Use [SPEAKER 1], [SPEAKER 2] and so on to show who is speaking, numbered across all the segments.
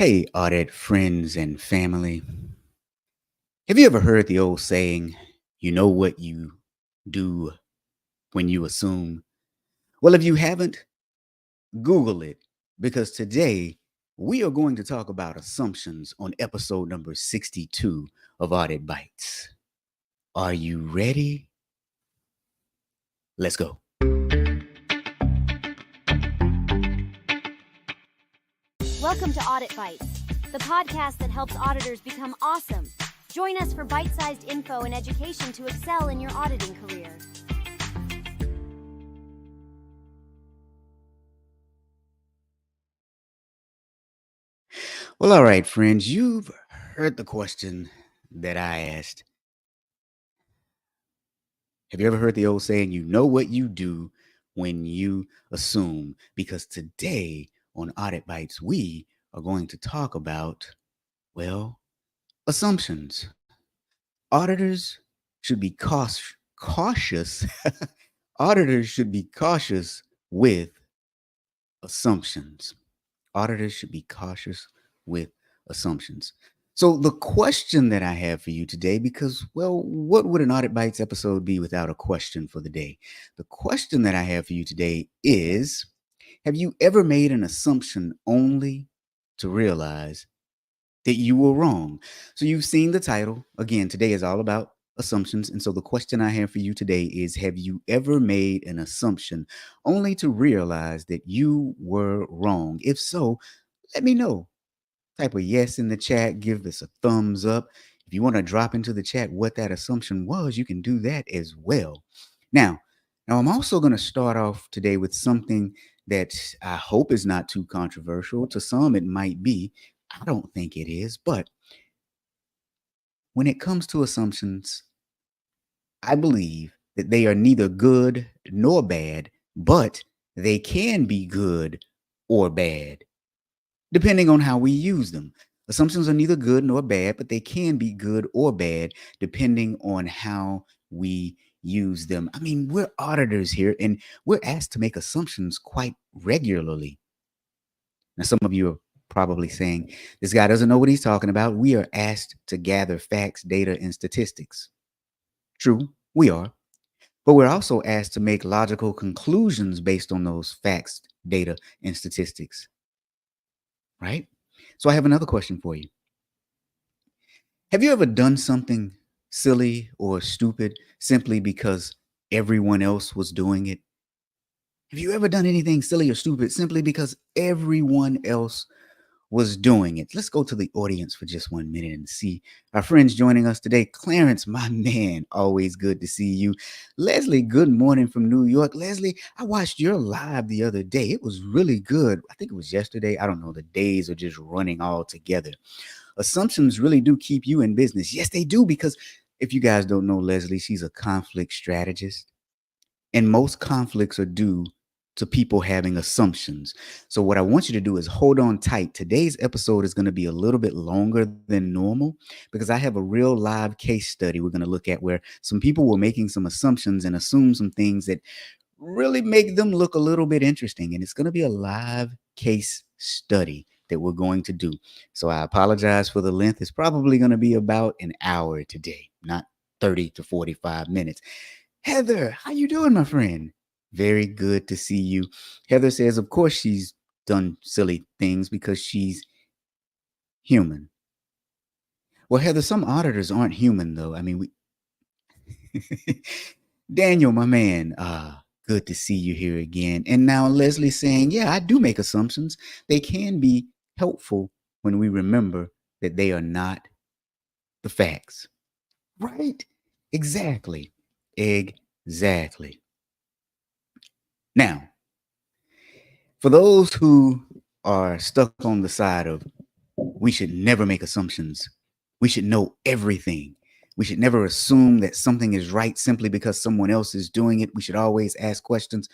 [SPEAKER 1] Hey, Audit friends and family. Have you ever heard the old saying, you know what you do when you assume? Well, if you haven't, Google it because today we are going to talk about assumptions on episode number 62 of Audit Bites. Are you ready? Let's go.
[SPEAKER 2] Welcome to Audit Bites, the podcast that helps auditors become awesome. Join us for bite-sized info and education to excel in your auditing career.
[SPEAKER 1] Well, all right, friends, you've heard the question that I asked. Have you ever heard the old saying, you know what you do when you assume? Because today on Audit Bites, we are going to talk about, well, assumptions. Auditors should be cautious. Auditors should be cautious with assumptions. Auditors should be cautious with assumptions. So the question that I have for you today, because, well, what would an Audit Bites episode be without a question for the day? The question that I have for you today is, have you ever made an assumption only to realize that you were wrong? So you've seen the title. Again, today is all about assumptions. And so the question I have for you today is, have you ever made an assumption only to realize that you were wrong? If so, let me know. Type a yes in the chat, give us a thumbs up. If you want to drop into the chat what that assumption was, you can do that as well. Now, I'm also going to start off today with something that I hope is not too controversial. To some, it might be. I don't think it is, but when it comes to assumptions, I believe that they are neither good nor bad, but they can be good or bad, depending on how we use them. Assumptions are neither good nor bad, but they can be good or bad, depending on how we use them. I mean, we're auditors here, and we're asked to make assumptions quite regularly. Now, some of you are probably saying, this guy doesn't know what he's talking about. We are asked to gather facts, data, and statistics. True, we are. But we're also asked to make logical conclusions based on those facts, data, and statistics. Right? So I have another question for you. Have you ever done something silly or stupid simply because everyone else was doing it? Have you ever done anything silly or stupid simply because everyone else was doing it? Let's go to the audience for just 1 minute and see our friends joining us today. Clarence, my man, always good to see you. Leslie, good morning from New York. Leslie, I watched your live the other day. It was really good. I think it was yesterday. I don't know. The days are just running all together. Assumptions really do keep you in business. Yes, they do, because if you guys don't know Leslie, she's a conflict strategist. And most conflicts are due to people having assumptions. So what I want you to do is hold on tight. Today's episode is going to be a little bit longer than normal because I have a real live case study we're going to look at where some people were making some assumptions and assume some things that really make them look a little bit interesting. And it's going to be a live case study that we're going to do. So I apologize for the length. It's probably going to be about an hour today, not 30 to 45 minutes. Heather, how you doing, my friend? Very good to see you. Heather says, of course, she's done silly things because she's human. Well, Heather, some auditors aren't human, though. I mean, Daniel, my man, good to see you here again. And now Leslie saying, yeah, I do make assumptions. They can be helpful when we remember that they are not the facts. Right? Exactly. Exactly. Now, for those who are stuck on the side of we should never make assumptions, we should know everything. We should never assume that something is right simply because someone else is doing it. We should always ask questions.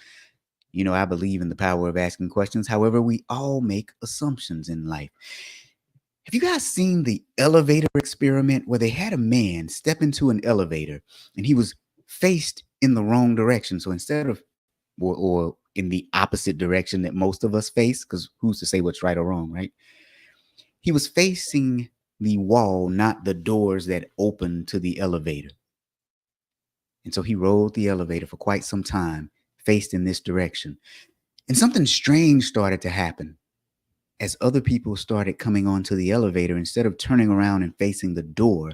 [SPEAKER 1] You know, I believe in the power of asking questions. However, we all make assumptions in life. Have you guys seen the elevator experiment where they had a man step into an elevator and he was faced in the wrong direction? So instead of, or in the opposite direction that most of us face, because who's to say what's right or wrong, right? He was facing the wall, not the doors that opened to the elevator. And so he rode the elevator for quite some time, faced in this direction. And something strange started to happen. As other people started coming onto the elevator, instead of turning around and facing the door,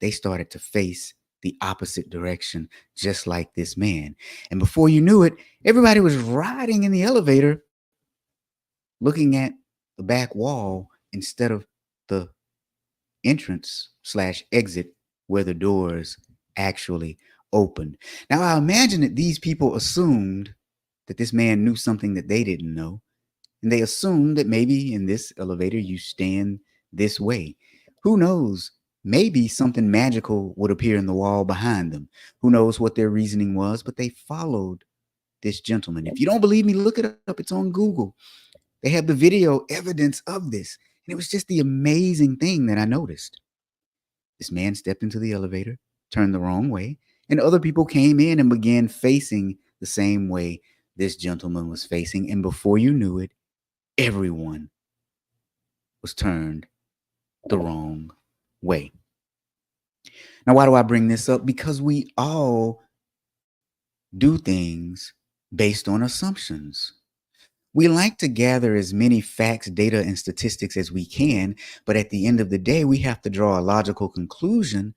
[SPEAKER 1] they started to face the opposite direction, just like this man. And before you knew it, everybody was riding in the elevator, looking at the back wall instead of the entrance/exit where the doors actually opened. Now, I imagine that these people assumed that this man knew something that they didn't know. And they assumed that maybe in this elevator you stand this way. Who knows? Maybe something magical would appear in the wall behind them. Who knows what their reasoning was, but they followed this gentleman. If you don't believe me, look it up. It's on Google. They have the video evidence of this. And it was just the amazing thing that I noticed. This man stepped into the elevator, turned the wrong way, and other people came in and began facing the same way this gentleman was facing. And before you knew it, everyone was turned the wrong way. Now, why do I bring this up? Because we all do things based on assumptions. We like to gather as many facts, data, and statistics as we can, but at the end of the day, we have to draw a logical conclusion,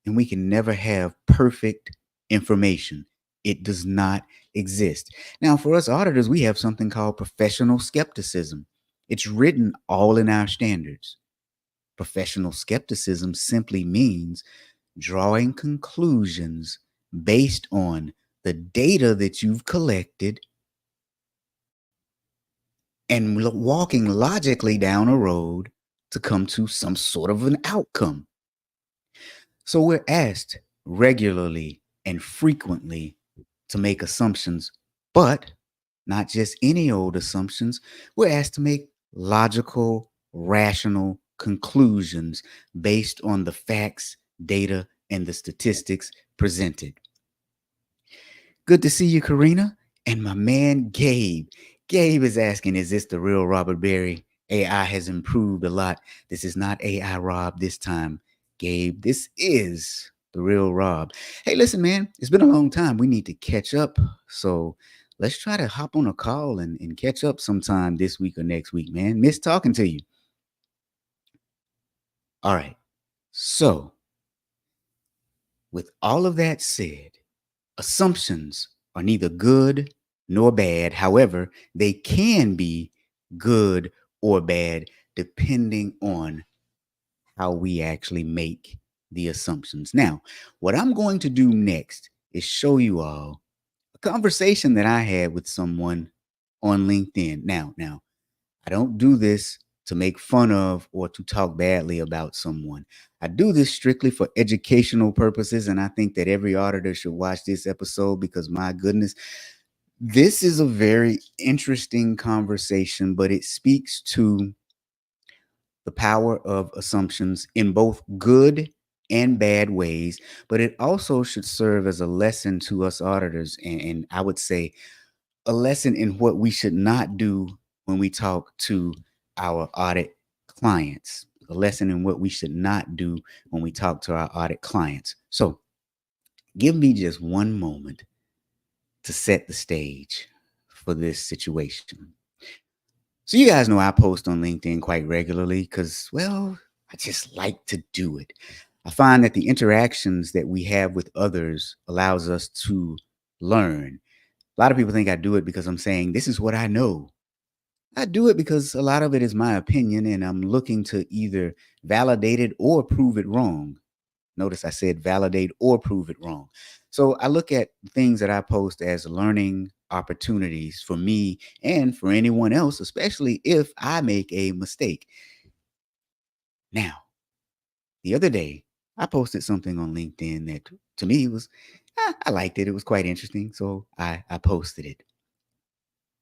[SPEAKER 1] and we can never have perfect information. It does not exist. Now, for us auditors, we have something called professional skepticism. It's written all in our standards. Professional skepticism simply means drawing conclusions based on the data that you've collected and walking logically down a road to come to some sort of an outcome. So we're asked regularly and frequently to make assumptions, but not just any old assumptions. We're asked to make logical, rational conclusions based on the facts, data, and the statistics presented. Good to see you, Karina. And my man, Gabe. Gabe is asking, is this the real Robert Berry? AI has improved a lot. This is not AI Rob this time, Gabe. This is the real Rob. Hey, listen, man, it's been a long time. We need to catch up. So let's try to hop on a call and catch up sometime this week or next week, man. Miss talking to you. All right. So, with all of that said, assumptions are neither good nor bad. However, they can be good or bad depending on how we actually make the assumptions. Now, what I'm going to do next is show you all a conversation that I had with someone on LinkedIn. Now, I don't do this to make fun of or to talk badly about someone. I do this strictly for educational purposes, and I think that every auditor should watch this episode because, my goodness, this is a very interesting conversation, but it speaks to the power of assumptions in both good and bad ways, but it also should serve as a lesson to us auditors, and I would say a lesson in what we should not do when we talk to our audit clients, a lesson in what we should not do when we talk to our audit clients. So give me just one moment to set the stage for this situation. So you guys know I post on LinkedIn quite regularly because, well, I just like to do it. I find that the interactions that we have with others allows us to learn. A lot of people think I do it because I'm saying, this is what I know. I do it because a lot of it is my opinion and I'm looking to either validate it or prove it wrong. Notice I said validate or prove it wrong. So I look at things that I post as learning opportunities for me and for anyone else, especially if I make a mistake. Now, the other day, I posted something on LinkedIn that to me was, I liked it. It was quite interesting. So I posted it.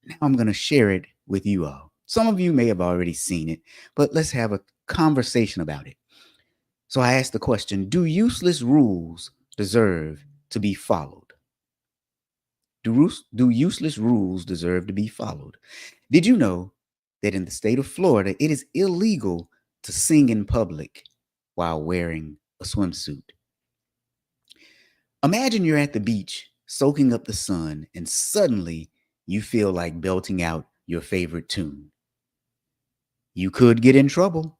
[SPEAKER 1] Now I'm going to share it with you all. Some of you may have already seen it, but let's have a conversation about it. So I asked the question, do useless rules deserve to be followed? Do useless rules deserve to be followed? Did you know that in the state of Florida, it is illegal to sing in public while wearing a swimsuit. Imagine you're at the beach soaking up the sun and suddenly you feel like belting out your favorite tune. You could get in trouble.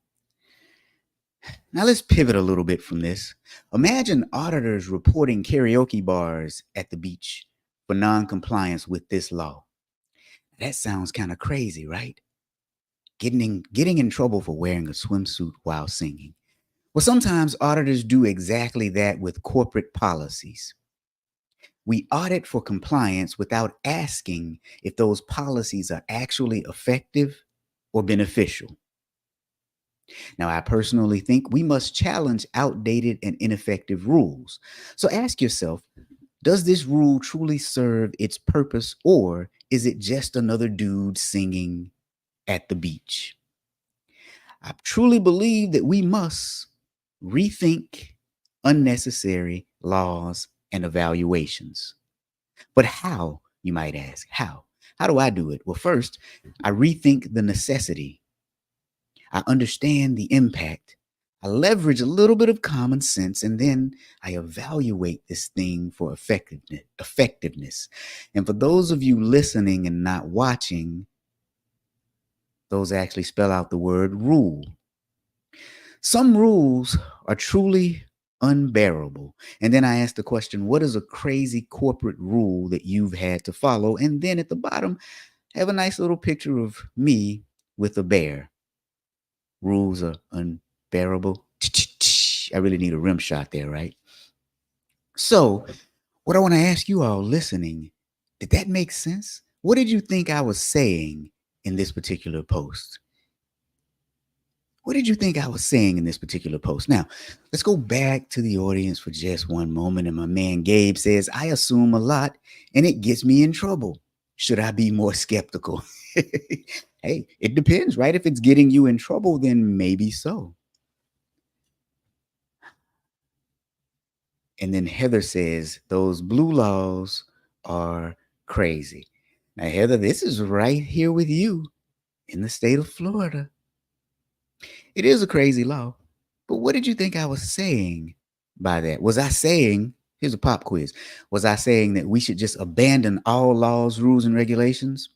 [SPEAKER 1] Now let's pivot a little bit from this. Imagine auditors reporting karaoke bars at the beach for non-compliance with this law. That sounds kind of crazy, right? Getting in trouble for wearing a swimsuit while singing. Well, sometimes auditors do exactly that with corporate policies. We audit for compliance without asking if those policies are actually effective or beneficial. Now, I personally think we must challenge outdated and ineffective rules. So ask yourself, does this rule truly serve its purpose, or is it just another dude singing at the beach? I truly believe that we must rethink unnecessary laws and evaluations. But how, you might ask? How? How do I do it? Well, first, I rethink the necessity. I understand the impact. I leverage a little bit of common sense, and then I evaluate this thing for effectiveness. And for those of you listening and not watching, those actually spell out the word rule. Some rules are truly unbearable. And then I ask the question, what is a crazy corporate rule that you've had to follow? And then at the bottom, have a nice little picture of me with a bear. Rules are unbearable. I really need a rim shot there, right? So, what I want to ask you all listening, did that make sense? What did you think I was saying in this particular post? What did you think I was saying in this particular post? Now, let's go back to the audience for just one moment. And my man Gabe says, I assume a lot and it gets me in trouble. Should I be more skeptical? Hey, it depends, right? If it's getting you in trouble, then maybe so. And then Heather says, those blue laws are crazy. Now, Heather, this is right here with you in the state of Florida. It is a crazy law. But what did you think I was saying by that? Was I saying, here's a pop quiz, was I saying that we should just abandon all laws, rules, and regulations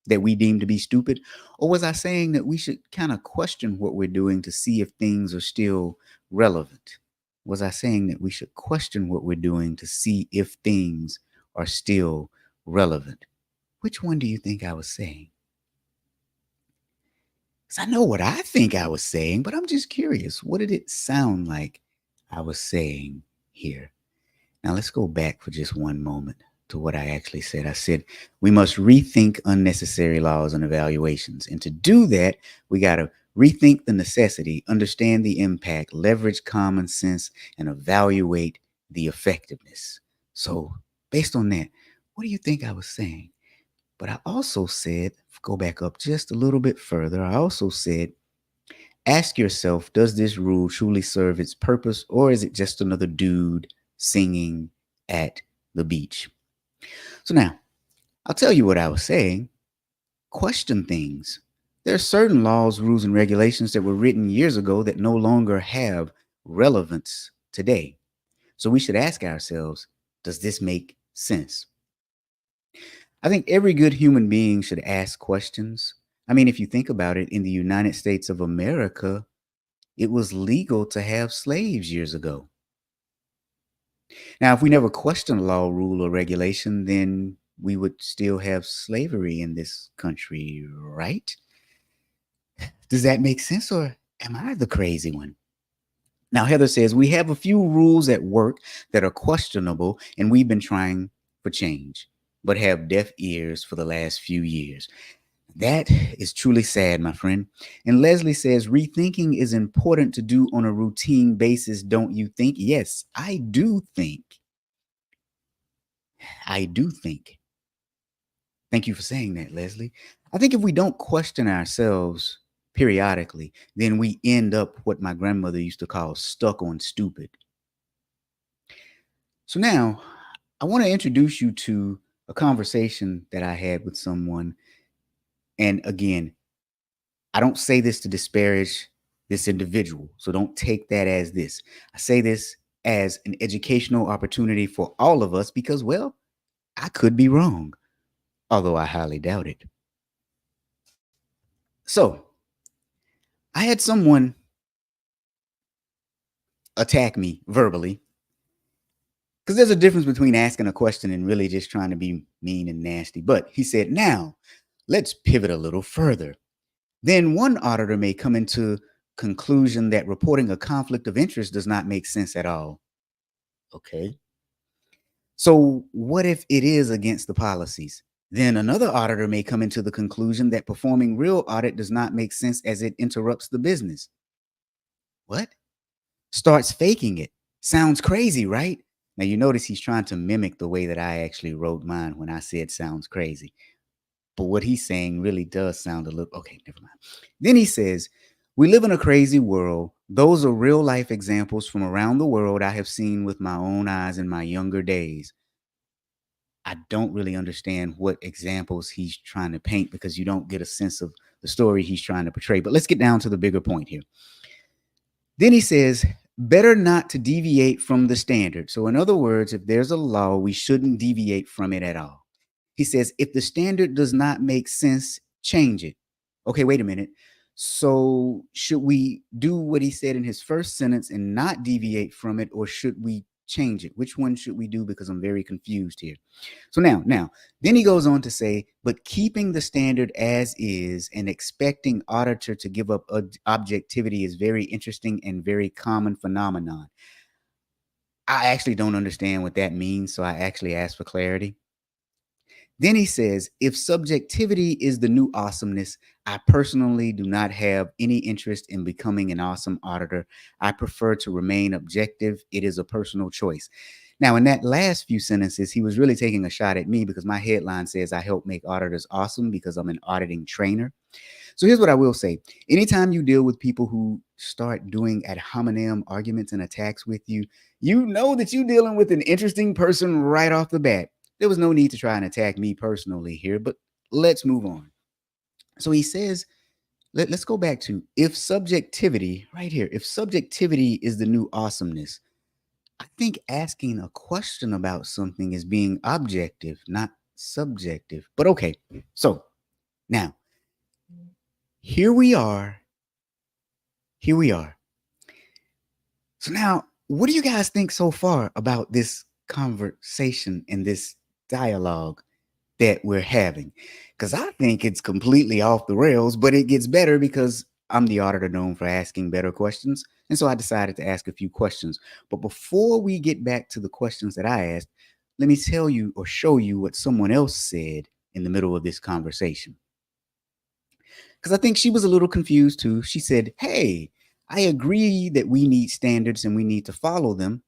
[SPEAKER 1] that we deem to be stupid? Or was I saying that we should kind of question what we're doing to see if things are still relevant? Was I saying that we should question what we're doing to see if things are still relevant? Which one do you think I was saying? Because I know what I think I was saying, but I'm just curious. What did it sound like I was saying here? Now, let's go back for just one moment to what I actually said. I said, we must rethink unnecessary laws and evaluations. And to do that, we got to rethink the necessity, understand the impact, leverage common sense, and evaluate the effectiveness. So, based on that, what do you think I was saying? But I also said, go back up just a little bit further. I also said, ask yourself, does this rule truly serve its purpose, or is it just another dude singing at the beach? So now, I'll tell you what I was saying. Question things. There are certain laws, rules, and regulations that were written years ago that no longer have relevance today. So we should ask ourselves, does this make sense? I think every good human being should ask questions. I mean, if you think about it, in the United States of America, it was legal to have slaves years ago. Now, if we never questioned law, rule, or regulation, then we would still have slavery in this country, right? Does that make sense, or am I the crazy one? Now, Heather says, we have a few rules at work that are questionable, and we've been trying for change, but have deaf ears for the last few years. That is truly sad, my friend. And Leslie says, rethinking is important to do on a routine basis, don't you think? Yes, I do think. I do think. Thank you for saying that, Leslie. I think if we don't question ourselves periodically, then we end up what my grandmother used to call stuck on stupid. So now I want to introduce you to a conversation that I had with someone. And again, I don't say this to disparage this individual. So don't take that as this. I say this as an educational opportunity for all of us because, well, I could be wrong, although I highly doubt it. So I had someone attack me verbally because there's a difference between asking a question and really just trying to be mean and nasty. But he said, now let's pivot a little further. Then one auditor may come into conclusion that reporting a conflict of interest does not make sense at all. Okay. So what if it is against the policies? Then another auditor may come into the conclusion that performing real audit does not make sense as it interrupts the business. What? Starts faking it. Sounds crazy, right? Now you notice he's trying to mimic the way that I actually wrote mine when I said sounds crazy. But what he's saying really does sound a little okay, never mind. Then he says, we live in a crazy world. Those are real life examples from around the world I have seen with my own eyes in my younger days. I don't really understand what examples he's trying to paint because you don't get a sense of the story he's trying to portray. But let's get down to the bigger point here. Then he says, better not to deviate from the standard. So, in other words, if there's a law, we shouldn't deviate from it at all. He says, if the standard does not make sense, change it. Okay, wait a minute. So, should we do what he said in his first sentence and not deviate from it, or should we change it? Which one should we do? Because I'm very confused here. So now, then he goes on to say, but keeping the standard as is and expecting auditor to give up objectivity is very interesting and very common phenomenon. I actually don't understand what that means, so I actually asked for clarity. Then he says, if subjectivity is the new awesomeness, I personally do not have any interest in becoming an awesome auditor. I prefer to remain objective. It is a personal choice. Now, in that last few sentences, he was really taking a shot at me because my headline says I help make auditors awesome because I'm an auditing trainer. So here's what I will say. Anytime you deal with people who start doing ad hominem arguments and attacks with you, you know that you're dealing with an interesting person right off the bat. There was no need to try and attack me personally here, but let's move on. So he says, let's go back to if subjectivity, right here, if subjectivity is the new awesomeness, I think asking a question about something is being objective, not subjective. But okay, so now here we are. Here we are. So now, what do you guys think so far about this conversation and this dialogue that we're having? Because I think it's completely off the rails, but it gets better because I'm the auditor known for asking better questions. And so I decided to ask a few questions. But before we get back to the questions that I asked, let me tell you or show you what someone else said in the middle of this conversation. Because I think she was a little confused too. She said, hey, I agree that we need standards and we need to follow them.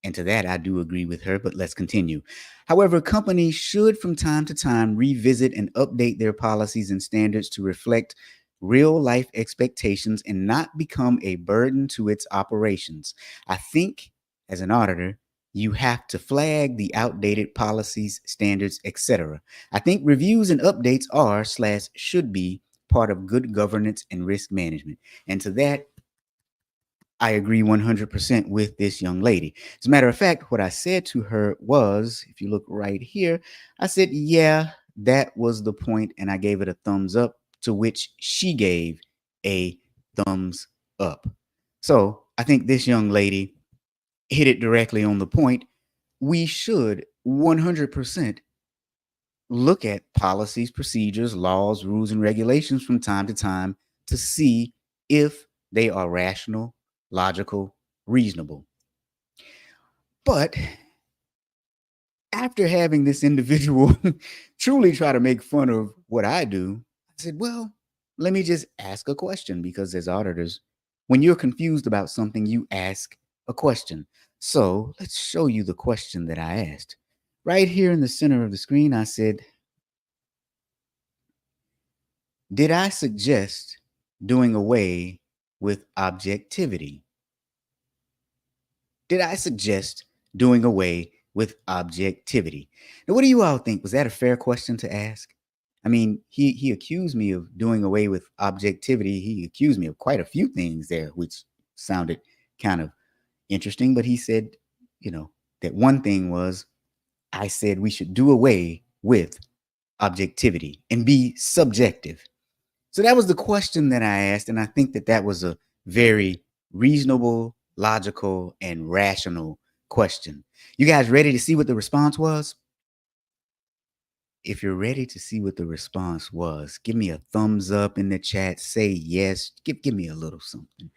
[SPEAKER 1] And to that, I do agree with her, but let's continue. However, companies should from time to time revisit and update their policies and standards to reflect real life expectations and not become a burden to its operations. I think as an auditor, you have to flag the outdated policies, standards, etc. I think reviews and updates are slash should be part of good governance and risk management. And to that, I agree 100% with this young lady. As a matter of fact, what I said to her was, if you look right here, I said, yeah, that was the point, and I gave it a thumbs up, to which she gave a thumbs up. So I think this young lady hit it directly on the point. We should 100% look at policies, procedures, laws, rules, and regulations from time to time to see if they are rational, logical, reasonable. But after having this individual truly try to make fun of what I do, I said, well, let me just ask a question because as auditors, when you're confused about something, you ask a question. So let's show you the question that I asked. Right here in the center of the screen, I said, did I suggest doing away with objectivity? Did I suggest doing away with objectivity? Now, what do you all think? Was that a fair question to ask? I mean, he accused me of doing away with objectivity. He accused me of quite a few things there, which sounded kind of interesting. But he said, you know, that one thing was I said we should do away with objectivity and be subjective. So that was the question that I asked, and I think that that was a very reasonable, logical, and rational question. You guys ready to see what the response was? If you're ready to see what the response was, give me a thumbs up in the chat. Say yes. Give me a little something.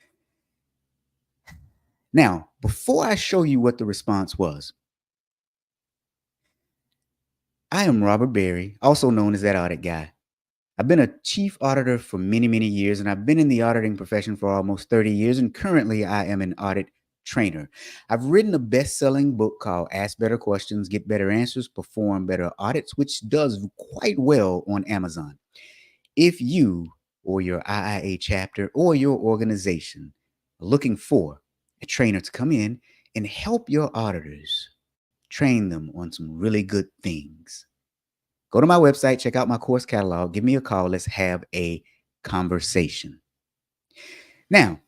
[SPEAKER 1] Now, before I show you what the response was, I am Robert Berry, also known as that audit guy. I've been a chief auditor for many, many years, and I've been in the auditing profession for almost 30 years, and currently I am an audit trainer. I've written a best-selling book called Ask Better Questions, Get Better Answers, Perform Better Audits, which does quite well on Amazon. If you or your IIA chapter or your organization are looking for a trainer to come in and help your auditors, train them on some really good things, go to my website, check out my course catalog, give me a call. Let's have a conversation. Now,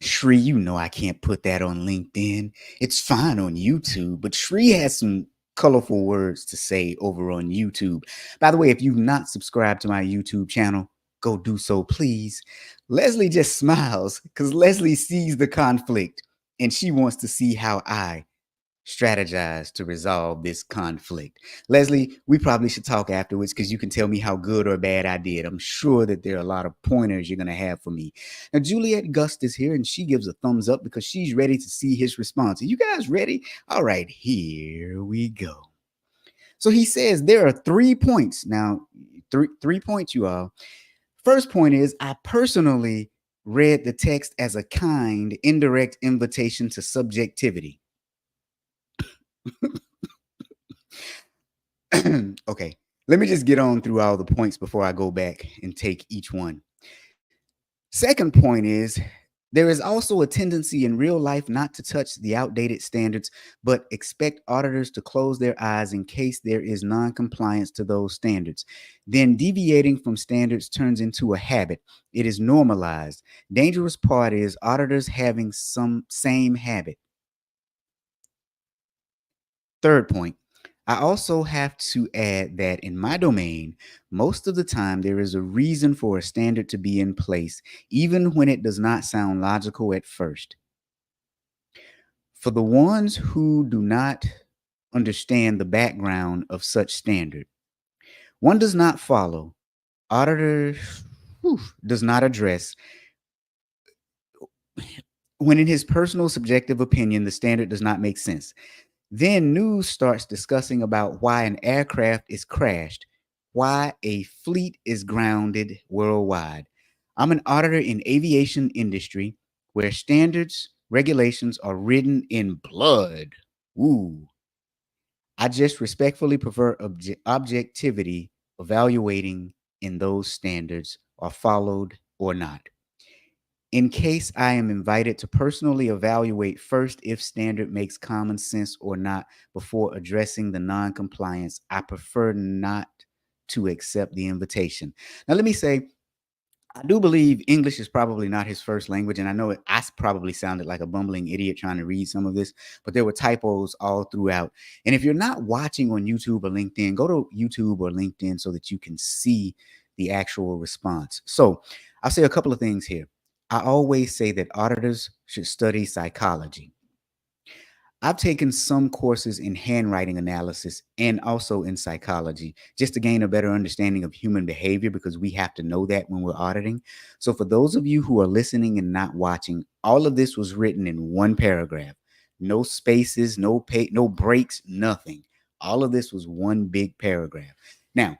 [SPEAKER 1] Shri, you know I can't put that on LinkedIn. It's fine on YouTube, but Shri has some colorful words to say over on YouTube. By the way, if you've not subscribed to my YouTube channel, go do so, please. Leslie just smiles because Leslie sees the conflict and she wants to see how I strategize to resolve this conflict. Leslie, we probably should talk afterwards because you can tell me how good or bad I did. I'm sure that there are a lot of pointers you're going to have for me. Now, Juliet Gust is here and she gives a thumbs up because she's ready to see his response. Are you guys ready? All right, here we go. So he says there are 3 points. Now, three points, you all. First point is I personally read the text as a kind, indirect invitation to subjectivity. Okay, let me just get on through all the points before I go back and take each one. Second point is there is also a tendency in real life not to touch the outdated standards, but expect auditors to close their eyes in case there is non-compliance to those standards. Then deviating from standards turns into a habit. It is normalized. Dangerous part is auditors having some same habit. Third point, I also have to add that in my domain, most of the time there is a reason for a standard to be in place, even when it does not sound logical at first. For the ones who do not understand the background of such standard, one does not follow, auditor does not address, when in his personal subjective opinion, the standard does not make sense. Then news starts discussing about why an aircraft is crashed, why a fleet is grounded worldwide. I'm an auditor in aviation industry where standards, regulations are written in blood. Ooh. I just respectfully prefer objectivity, evaluating in those standards are followed or not. In case I am invited to personally evaluate first if standard makes common sense or not before addressing the non-compliance, I prefer not to accept the invitation. Now, let me say, I do believe English is probably not his first language, and I know I probably sounded like a bumbling idiot trying to read some of this, but there were typos all throughout. And if you're not watching on YouTube or LinkedIn, go to YouTube or LinkedIn so that you can see the actual response. So I'll say a couple of things here. I always say that auditors should study psychology. I've taken some courses in handwriting analysis and also in psychology just to gain a better understanding of human behavior because we have to know that when we're auditing. So, for those of you who are listening and not watching, all of this was written in one paragraph. No spaces, no breaks, nothing. All of this was one big paragraph. Now,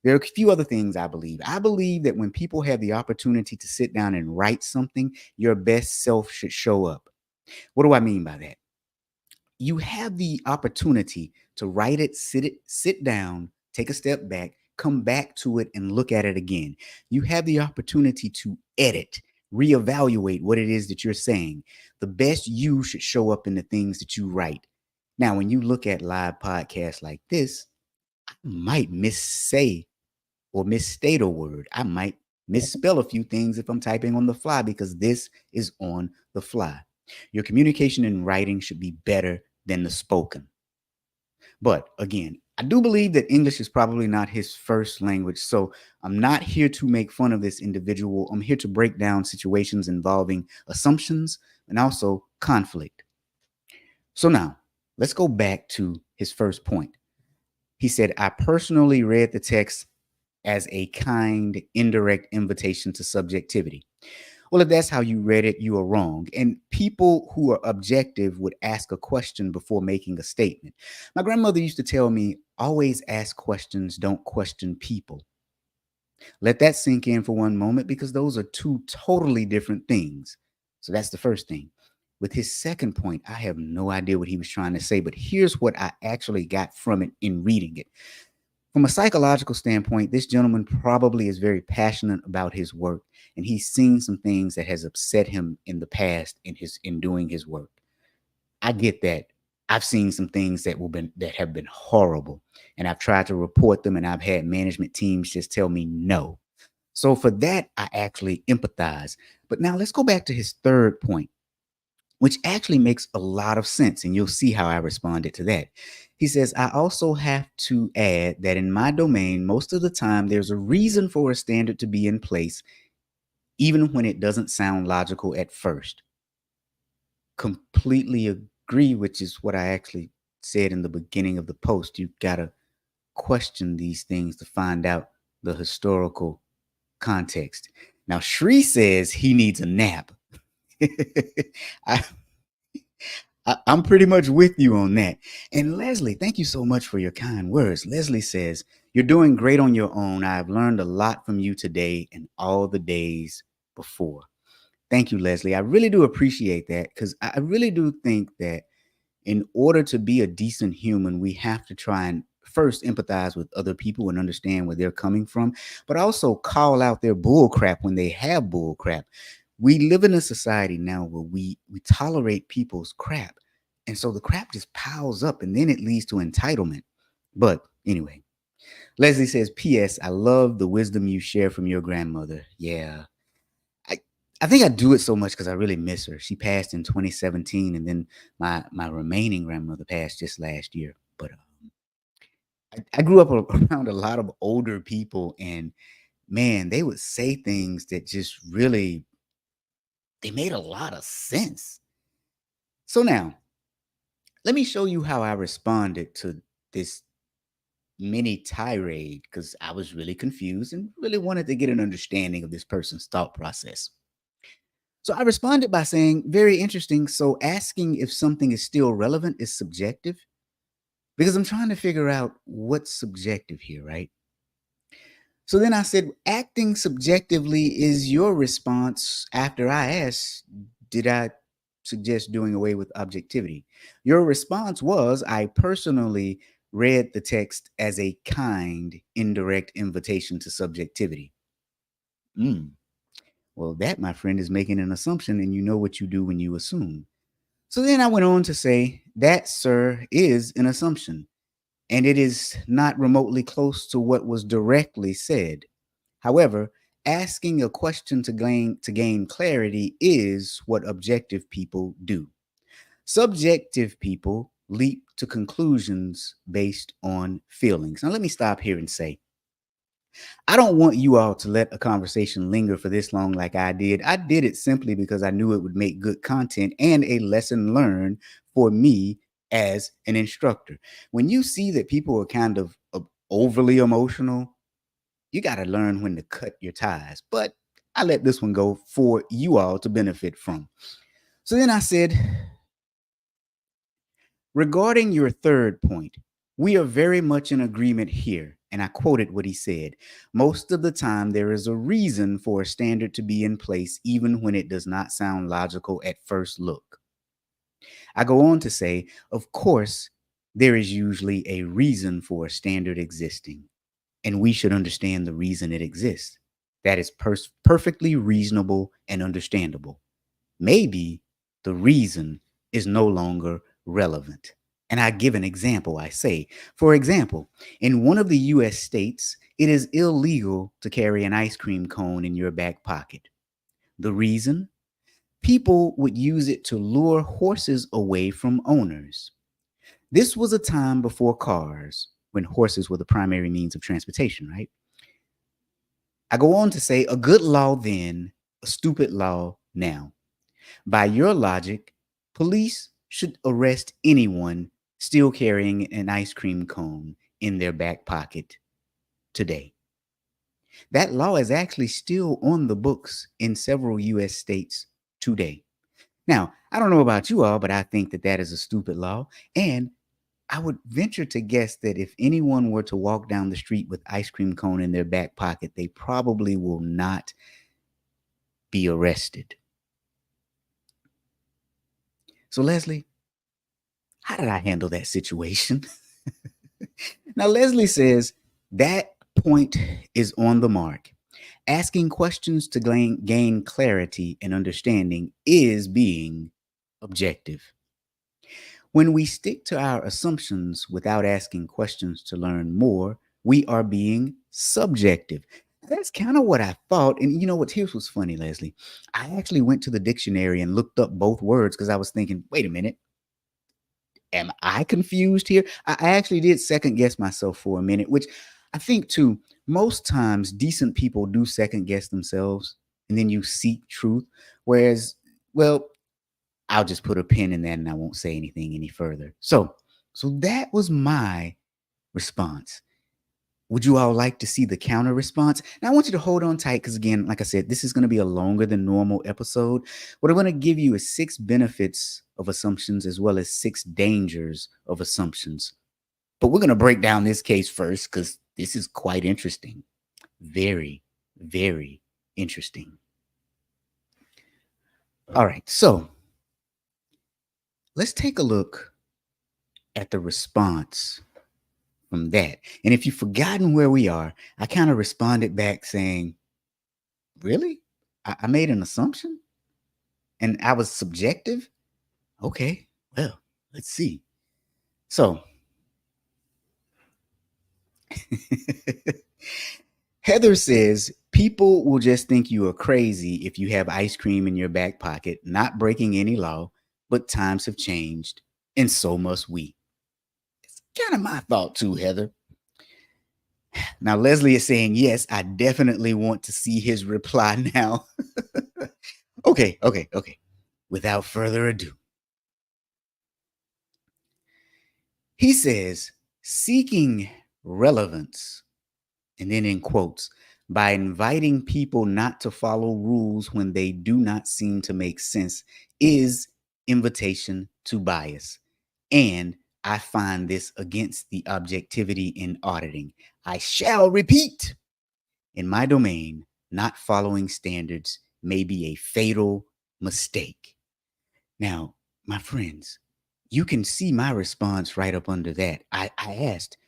[SPEAKER 1] there are a few other things I believe. I believe that when people have the opportunity to sit down and write something, your best self should show up. What do I mean by that? You have the opportunity to write it, sit down, take a step back, come back to it and look at it again. You have the opportunity to edit, reevaluate what it is that you're saying. The best you should show up in the things that you write. Now, when you look at live podcasts like this, I might missay or misstate a word. I might misspell a few things if I'm typing on the fly because this is on the fly. Your communication in writing should be better than the spoken. But again, I do believe that English is probably not his first language. So I'm not here to make fun of this individual. I'm here to break down situations involving assumptions and also conflict. So now let's go back to his first point. He said, I personally read the text as a kind, indirect invitation to subjectivity. Well, if that's how you read it, you are wrong. And people who are objective would ask a question before making a statement. My grandmother used to tell me, always ask questions, don't question people. Let that sink in for one moment because those are two totally different things. So that's the first thing. With his second point, I have no idea what he was trying to say, but here's what I actually got from it in reading it. From a psychological standpoint, this gentleman probably is very passionate about his work, and he's seen some things that has upset him in the past in doing his work. I get that. I've seen some things that have been horrible, and I've tried to report them, and I've had management teams just tell me no. So for that, I actually empathize. But now let's go back to his third point, which actually makes a lot of sense. And you'll see how I responded to that. He says, I also have to add that in my domain, most of the time, there's a reason for a standard to be in place, even when it doesn't sound logical at first. Completely agree, which is what I actually said in the beginning of the post. You got to question these things to find out the historical context. Now, Shri says he needs a nap. I, I'm pretty much with you on that. And Leslie, thank you so much for your kind words. Leslie says, you're doing great on your own. I've learned a lot from you today and all the days before. Thank you, Leslie. I really do appreciate that because I really do think that in order to be a decent human, we have to try and first empathize with other people and understand where they're coming from, but also call out their bull crap when they have bull crap. We live in a society now where we tolerate people's crap. And so the crap just piles up and then it leads to entitlement. But anyway, Leslie says, P.S. I love the wisdom you share from your grandmother. Yeah. I, I think I do it so much because I really miss her. She passed in 2017, and then my remaining grandmother passed just last year. But I grew up around a lot of older people, and man, they would say things that just really they made a lot of sense. So now, let me show you how I responded to this mini tirade because I was really confused and really wanted to get an understanding of this person's thought process. So I responded by saying, very interesting. So asking if something is still relevant is subjective because I'm trying to figure out what's subjective here, right? So then I said, acting subjectively is your response after I asked, did I suggest doing away with objectivity? Your response was, I personally read the text as a kind, indirect invitation to subjectivity. Mm. Well, that, my friend, is making an assumption, and you know what you do when you assume. So then I went on to say, that, sir, is an assumption, and it is not remotely close to what was directly said. However, asking a question to gain clarity is what objective people do. Subjective people leap to conclusions based on feelings. Now, let me stop here and say, I don't want you all to let a conversation linger for this long like I did. I did it simply because I knew it would make good content and a lesson learned for me as an instructor. When you see that people are kind of overly emotional, you got to learn when to cut your ties. But I let this one go for you all to benefit from. So then I said, regarding your third point, we are very much in agreement here. And I quoted what he said. Most of the time, there is a reason for a standard to be in place, even when it does not sound logical at first look. I go on to say, of course, there is usually a reason for a standard existing, and we should understand the reason it exists. That is perfectly reasonable and understandable. Maybe the reason is no longer relevant. And I give an example. I say, for example, in one of the US states, It is illegal to carry an ice cream cone in your back pocket. The reason? People would use it to lure horses away from owners. This was a time before cars, when horses were the primary means of transportation, right? I go on to say a good law then, a stupid law now. By your logic, police should arrest anyone still carrying an ice cream cone in their back pocket today. That law is actually still on the books in several US states today. Now, I don't know about you all, but I think that that is a stupid law. And I would venture to guess that if anyone were to walk down the street with ice cream cone in their back pocket, they probably will not be arrested. So, Leslie, how did I handle that situation? Now, Leslie says that point is on the mark. Asking questions to gain clarity and understanding is being objective. When we stick to our assumptions without asking questions to learn more, we are being subjective. That's kind of what I thought. And you know what? Here's what's funny, Leslie. I actually went to the dictionary and looked up both words because I was thinking, wait a minute, am I confused here? I actually did second guess myself for a minute, which I think too, most times decent people do second guess themselves and then you seek truth. Whereas, well, I'll just put a pin in that and I won't say anything any further. So that was my response. Would you all like to see the counter response? Now I want you to hold on tight because again, like I said, this is going to be a longer than normal episode. What I'm going to give you is 6 benefits of assumptions as well as 6 dangers of assumptions. But we're going to break down this case first because this is quite interesting. Very, very interesting. All right, so let's take a look at the response from that. And if you've forgotten where we are, I kind of responded back saying, really? I made an assumption and I was subjective? Okay, well, let's see. So, Heather says, people will just think you are crazy if you have ice cream in your back pocket, not breaking any law, but times have changed, and so must we. It's kind of my thought too, Heather. Now, Leslie is saying, yes, I definitely want to see his reply now. Okay. Without further ado, he says, seeking relevance, and then in quotes, by inviting people not to follow rules when they do not seem to make sense is invitation to bias. And I find this against the objectivity in auditing. I shall repeat, in my domain, not following standards may be a fatal mistake. Now, my friends, you can see my response right up under that. I asked,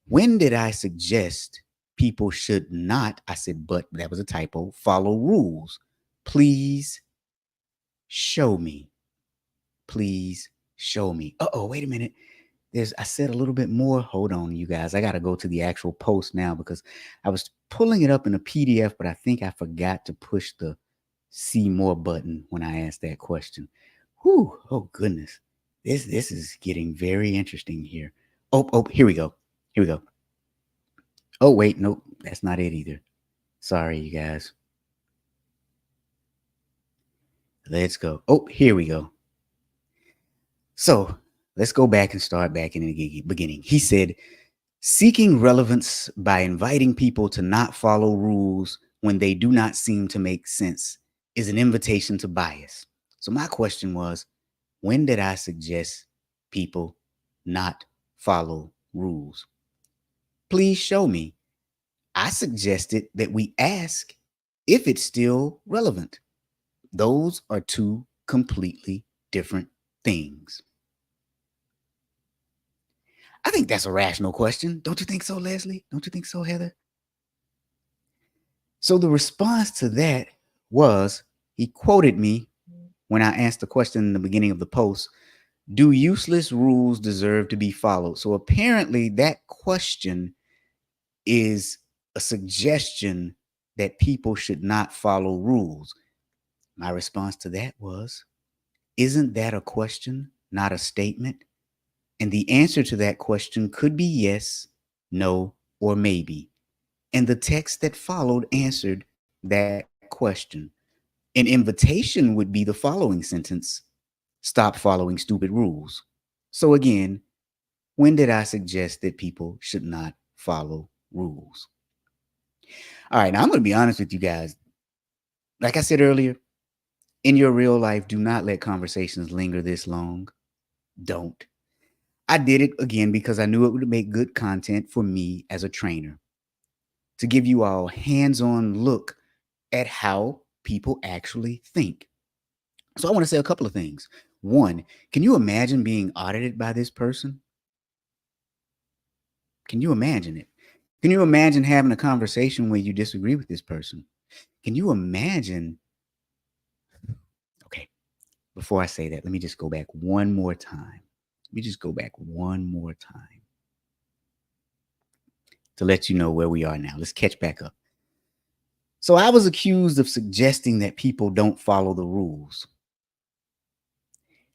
[SPEAKER 1] when did I suggest people should not, I said, but that was a typo, follow rules? Please show me. Please show me. Uh-oh, wait a minute. I said a little bit more. Hold on, you guys. I got to go to the actual post now because I was pulling it up in a PDF, but I think I forgot to push the see more button when I asked that question. Whew, oh goodness. This is getting very interesting here. Oh, here we go. Here we go. Oh, wait, nope, that's not it either. Sorry, you guys. Let's go. Oh, here we go. So let's go back and start back in the beginning. He said, seeking relevance by inviting people to not follow rules when they do not seem to make sense is an invitation to bias. So my question was, when did I suggest people not follow rules? Please show me. I suggested that we ask if it's still relevant. Those are 2 completely different things. I think that's a rational question. Don't you think so, Leslie? Don't you think so, Heather? So the response to that was, he quoted me when I asked the question in the beginning of the post, do useless rules deserve to be followed? So apparently that question is a suggestion that people should not follow rules. My response to that was, isn't that a question, not a statement? And the answer to that question could be yes, no, or maybe. And the text that followed answered that question. An invitation would be the following sentence: stop following stupid rules. So, again, when did I suggest that people should not follow rules? All right, now I'm going to be honest with you guys. Like I said earlier, in your real life, do not let conversations linger this long. Don't. I did it again because I knew it would make good content for me as a trainer, to give you all hands-on look at how people actually think. So I want to say a couple of things. One, can you imagine being audited by this person? Can you imagine it? Can you imagine having a conversation where you disagree with this person? Can you imagine? Okay, before I say that, let me just go back one more time. Let me just go back one more time to let you know where we are now. Let's catch back up. So I was accused of suggesting that people don't follow the rules.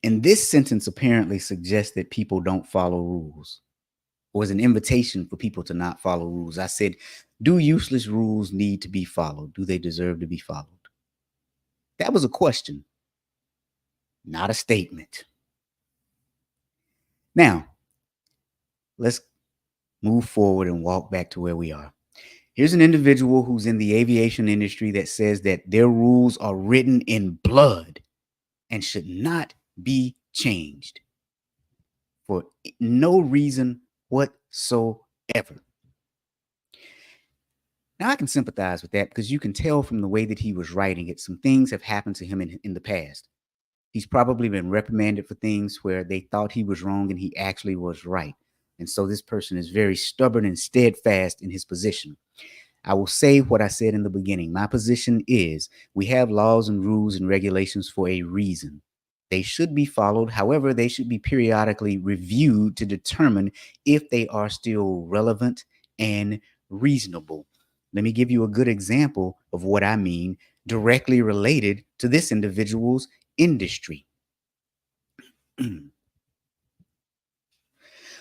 [SPEAKER 1] And this sentence apparently suggests that people don't follow rules, or is an invitation for people to not follow rules. I said, do useless rules need to be followed? Do they deserve to be followed? That was a question, not a statement. Now, let's move forward and walk back to where we are. Here's an individual who's in the aviation industry that says that their rules are written in blood and should not be changed for no reason whatsoever. Now, I can sympathize with that because you can tell from the way that he was writing it, some things have happened to him in the past. He's probably been reprimanded for things where they thought he was wrong and he actually was right. And so this person is very stubborn and steadfast in his position. I will say what I said in the beginning. My position is we have laws and rules and regulations for a reason. They should be followed. However, they should be periodically reviewed to determine if they are still relevant and reasonable. Let me give you a good example of what I mean, directly related to this individual's industry.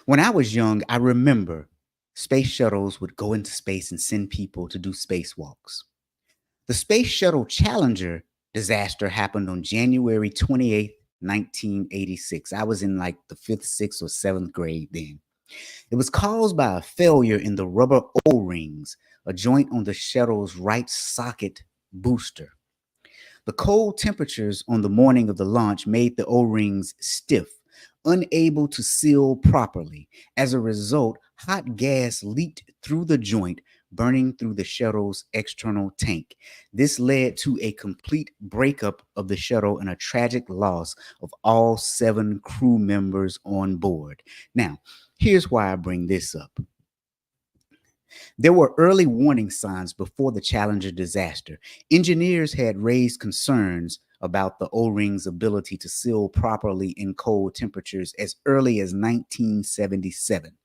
[SPEAKER 1] When I was young, I remember space shuttles would go into space and send people to do spacewalks. The Space Shuttle Challenger disaster happened on January 28th, 1986. I was in like the 5th, 6th, or 7th grade then. It was caused by a failure in the rubber O-rings, a joint on the shuttle's right socket booster. The cold temperatures on the morning of the launch made the O-rings stiff, unable to seal properly. As a result, hot gas leaked through the joint, burning through the shuttle's external tank. This led to a complete breakup of the shuttle and a tragic loss of all 7 crew members on board. Now, here's why I bring this up. There were early warning signs before the Challenger disaster. Engineers had raised concerns about the O-ring's ability to seal properly in cold temperatures as early as 1977.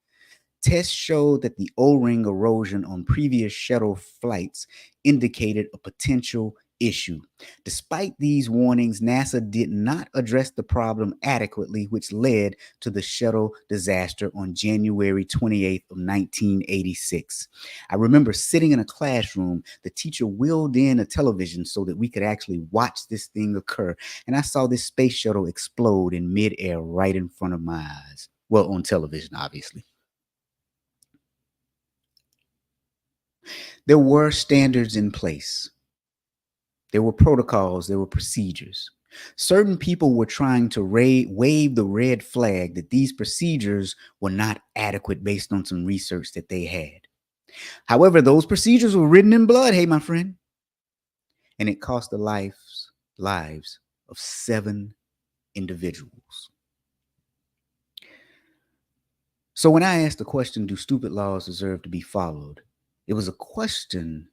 [SPEAKER 1] Tests showed that the O-ring erosion on previous shuttle flights indicated a potential issue. Despite these warnings, NASA did not address the problem adequately, which led to the shuttle disaster on January 28th of 1986. I remember sitting in a classroom. The teacher wheeled in a television so that we could actually watch this thing occur, and I saw this space shuttle explode in midair right in front of my eyes. Well, on television, obviously. There were standards in place. There were protocols, there were procedures. Certain people were trying to wave the red flag that these procedures were not adequate based on some research that they had. However, those procedures were written in blood, hey, my friend. And it cost the lives of 7 individuals. So when I asked the question, do stupid laws deserve to be followed? It was a question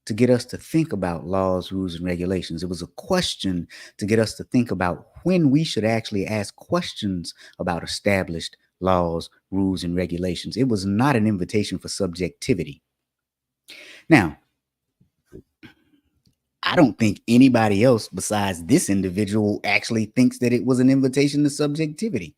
[SPEAKER 1] to get us to think about laws, rules, and regulations. It was a question to get us to think about when we should actually ask questions about established laws, rules, and regulations. It was not an invitation for subjectivity. Now, I don't think anybody else besides this individual actually thinks that it was an invitation to subjectivity.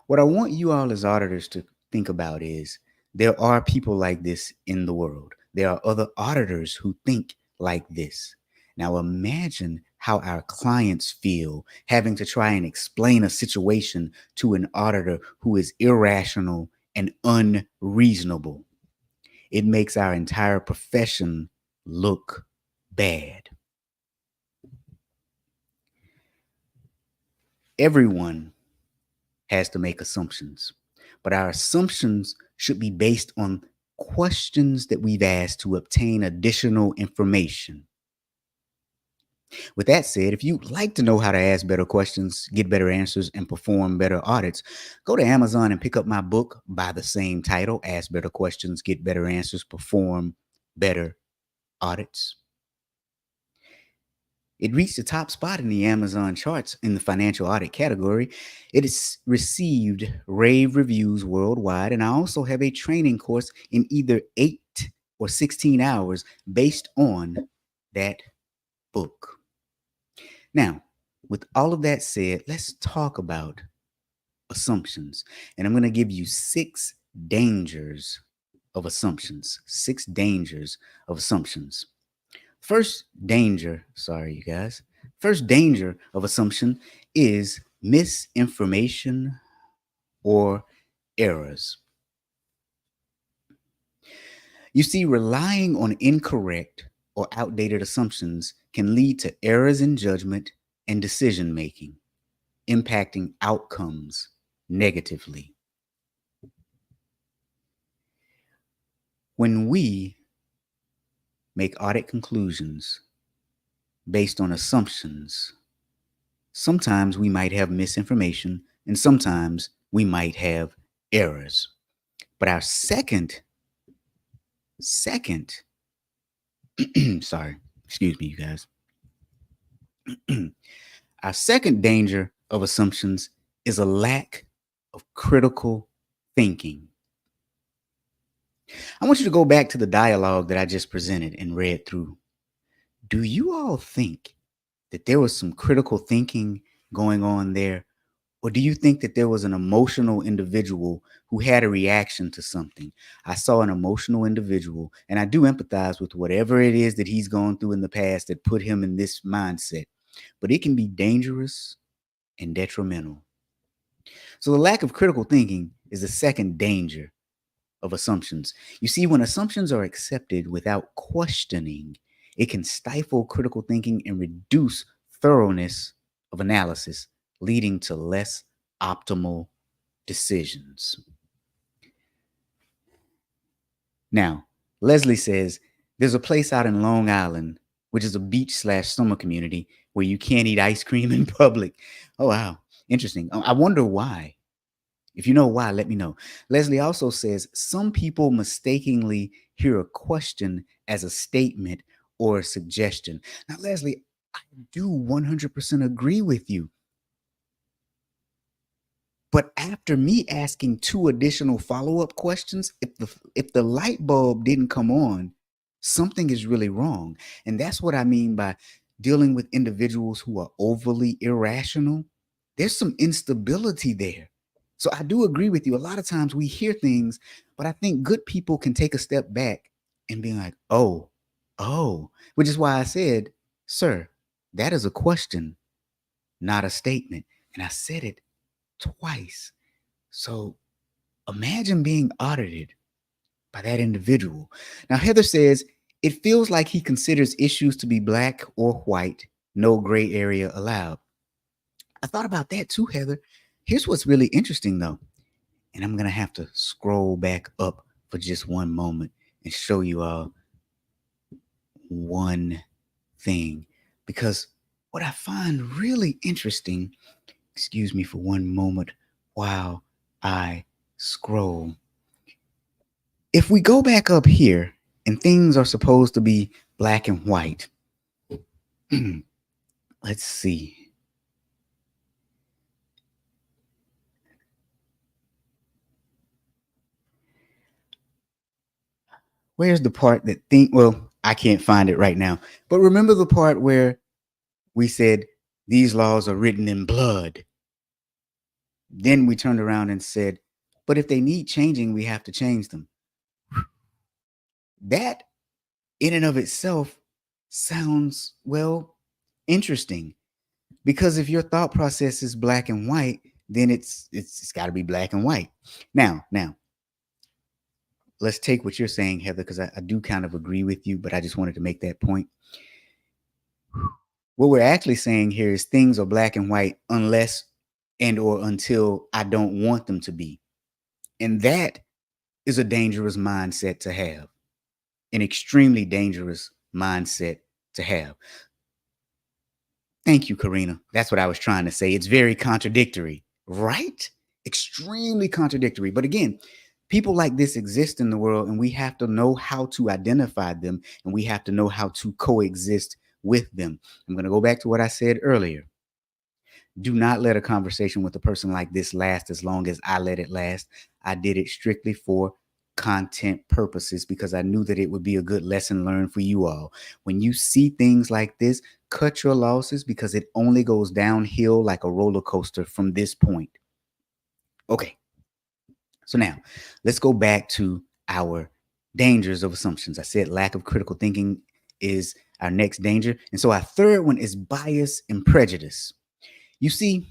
[SPEAKER 1] What I want you all as auditors to think about is there are people like this in the world. There are other auditors who think like this. Now imagine how our clients feel having to try and explain a situation to an auditor who is irrational and unreasonable. It makes our entire profession look bad. Everyone has to make assumptions, but our assumptions should be based on questions that we've asked to obtain additional information. With that said, if you'd like to know how to ask better questions, get better answers, and perform better audits, go to Amazon and pick up my book by the same title, Ask Better Questions, Get Better Answers, Perform Better Audits. It reached the top spot in the Amazon charts in the financial audit category. It has received rave reviews worldwide, and I also have a training course in either 8 or 16 hours based on that book. Now, with all of that said, let's talk about assumptions. And I'm going to give you 6 dangers of assumptions. 6 dangers of assumptions. First danger of assumption is misinformation or errors. You see, relying on incorrect or outdated assumptions can lead to errors in judgment and decision making, impacting outcomes negatively. When we make audit conclusions based on assumptions, sometimes we might have misinformation and sometimes we might have errors. But our second, sorry, excuse me, you guys. Our second danger of assumptions is a lack of critical thinking. I want you to go back to the dialogue that I just presented and read through. Do you all think that there was some critical thinking going on there? Or do you think that there was an emotional individual who had a reaction to something? I saw an emotional individual, and I do empathize with whatever it is that he's gone through in the past that put him in this mindset. But it can be dangerous and detrimental. So the lack of critical thinking is the second danger of assumptions. You see, when assumptions are accepted without questioning, it can stifle critical thinking and reduce thoroughness of analysis, leading to less optimal decisions. Now, Leslie says there's a place out in Long Island, which is a beach/summer community where you can't eat ice cream in public. Oh, wow. Interesting. I wonder why. If you know why, let me know. Leslie also says some people mistakenly hear a question as a statement or a suggestion. Now, Leslie, I do 100% agree with you. But after me asking 2 additional follow-up questions, if the light bulb didn't come on, something is really wrong. And that's what I mean by dealing with individuals who are overly irrational. There's some instability there. So I do agree with you. A lot of times we hear things, but I think good people can take a step back and be like, oh, which is why I said, sir, that is a question, not a statement. And I said it twice. So imagine being audited by that individual. Now, Heather says, it feels like he considers issues to be black or white, no gray area allowed. I thought about that too, Heather. Here's what's really interesting though. And I'm going to have to scroll back up for just one moment and show you all one thing. Because what I find really interesting, excuse me for one moment while I scroll. If we go back up here and things are supposed to be black and white, let's see. Where's the part that well, I can't find it right now. But remember the part where we said these laws are written in blood. Then we turned around and said, but if they need changing, we have to change them. That in and of itself sounds, well, interesting, because if your thought process is black and white, then it's got to be black and white. Now, let's take what you're saying, Heather, because I do kind of agree with you, but I just wanted to make that point. What we're actually saying here is things are black and white unless and or until I don't want them to be. And that is a dangerous mindset to have, an extremely dangerous mindset to have. Thank you, Karina. That's what I was trying to say. It's very contradictory, right? Extremely contradictory. But again, people like this exist in the world, and we have to know how to identify them, and we have to know how to coexist with them. I'm going to go back to what I said earlier. Do not let a conversation with a person like this last as long as I let it last. I did it strictly for content purposes because I knew that it would be a good lesson learned for you all. When you see things like this, cut your losses because it only goes downhill like a roller coaster from this point. Okay. So now let's go back to our dangers of assumptions. I said lack of critical thinking is our next danger. And so our third one is bias and prejudice. You see,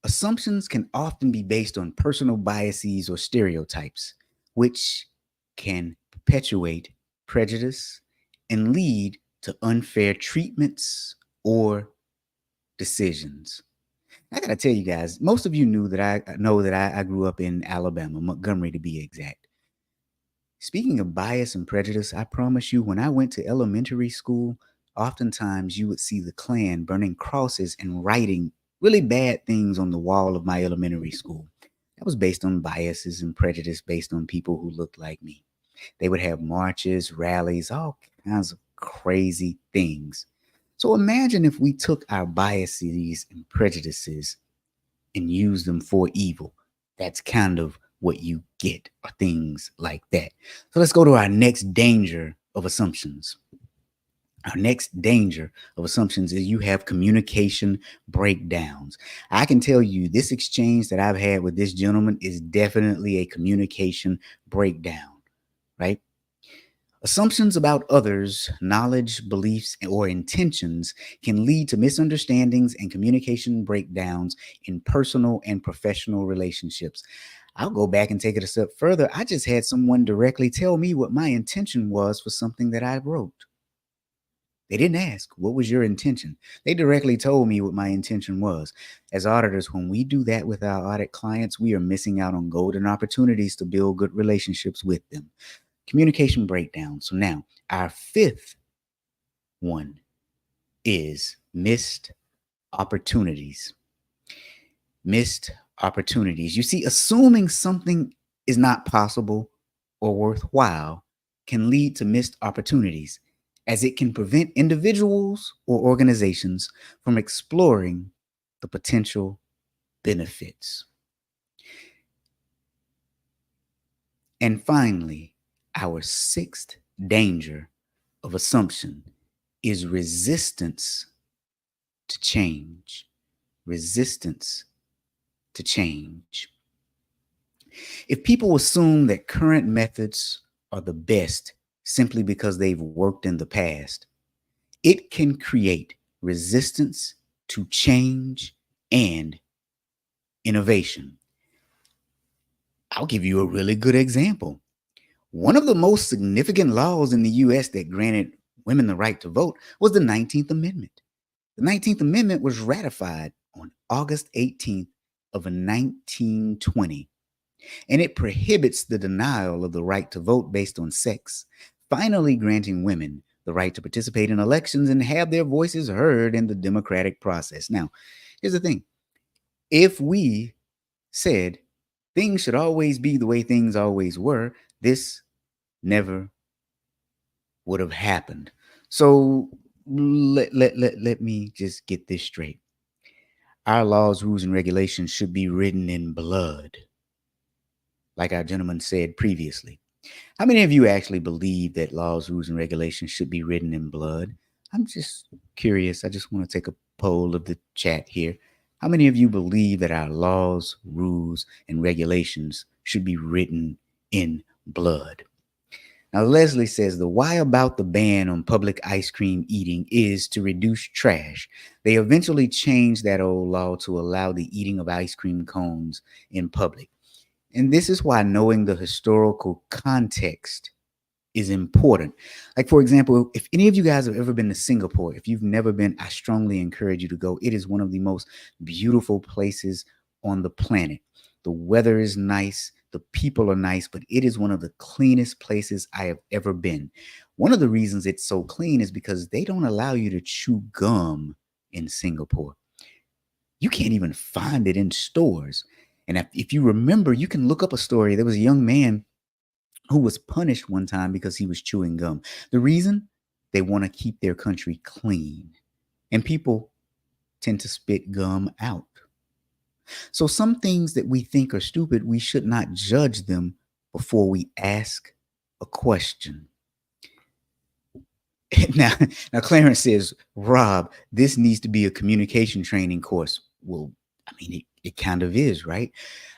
[SPEAKER 1] assumptions can often be based on personal biases or stereotypes, which can perpetuate prejudice and lead to unfair treatments or decisions. I gotta tell you guys, most of you know that I grew up in Alabama, Montgomery to be exact. Speaking of bias and prejudice, I promise you, when I went to elementary school, oftentimes you would see the Klan burning crosses and writing really bad things on the wall of my elementary school. That was based on biases and prejudice based on people who looked like me. They would have marches, rallies, all kinds of crazy things. So imagine if we took our biases and prejudices and used them for evil. That's kind of what you get, or things like that. So let's go to our next danger of assumptions. Our next danger of assumptions is you have communication breakdowns. I can tell you this exchange that I've had with this gentleman is definitely a communication breakdown, right? Assumptions about others, knowledge, beliefs, or intentions can lead to misunderstandings and communication breakdowns in personal and professional relationships. I'll go back and take it a step further. I just had someone directly tell me what my intention was for something that I wrote. They didn't ask, what was your intention? They directly told me what my intention was. As auditors, when we do that with our audit clients, we are missing out on golden opportunities to build good relationships with them. Communication breakdown. So now, our fifth one is missed opportunities. Missed opportunities. You see, assuming something is not possible or worthwhile can lead to missed opportunities, as it can prevent individuals or organizations from exploring the potential benefits. And finally, our sixth danger of assumption is resistance to change. Resistance to change. If people assume that current methods are the best simply because they've worked in the past, it can create resistance to change and innovation. I'll give you a really good example. One of the most significant laws in the US that granted women the right to vote was the 19th Amendment. The 19th Amendment was ratified on August 18th of 1920, and it prohibits the denial of the right to vote based on sex, finally granting women the right to participate in elections and have their voices heard in the democratic process. Now, here's the thing. If we said things should always be the way things always were, this never would have happened. So let me just get this straight. Our laws, rules, and regulations should be written in blood, like our gentleman said previously. How many of you actually believe that laws, rules, and regulations should be written in blood? I'm just curious. I just want to take a poll of the chat here. How many of you believe that our laws, rules, and regulations should be written in blood? Now, Leslie says the why about the ban on public ice cream eating is to reduce trash. They eventually changed that old law to allow the eating of ice cream cones in public. And this is why knowing the historical context is important. Like, for example, if any of you guys have ever been to Singapore, if you've never been, I strongly encourage you to go. It is one of the most beautiful places on the planet. The weather is nice, the people are nice, but it is one of the cleanest places I have ever been. One of the reasons it's so clean is because they don't allow you to chew gum in Singapore. You can't even find it in stores. And if you remember, you can look up a story. There was a young man who was punished one time because he was chewing gum. The reason? They want to keep their country clean. And people tend to spit gum out. So some things that we think are stupid, we should not judge them before we ask a question. Now, now Clarence says, Rob, this needs to be a communication training course. Well, I mean, it kind of is, right?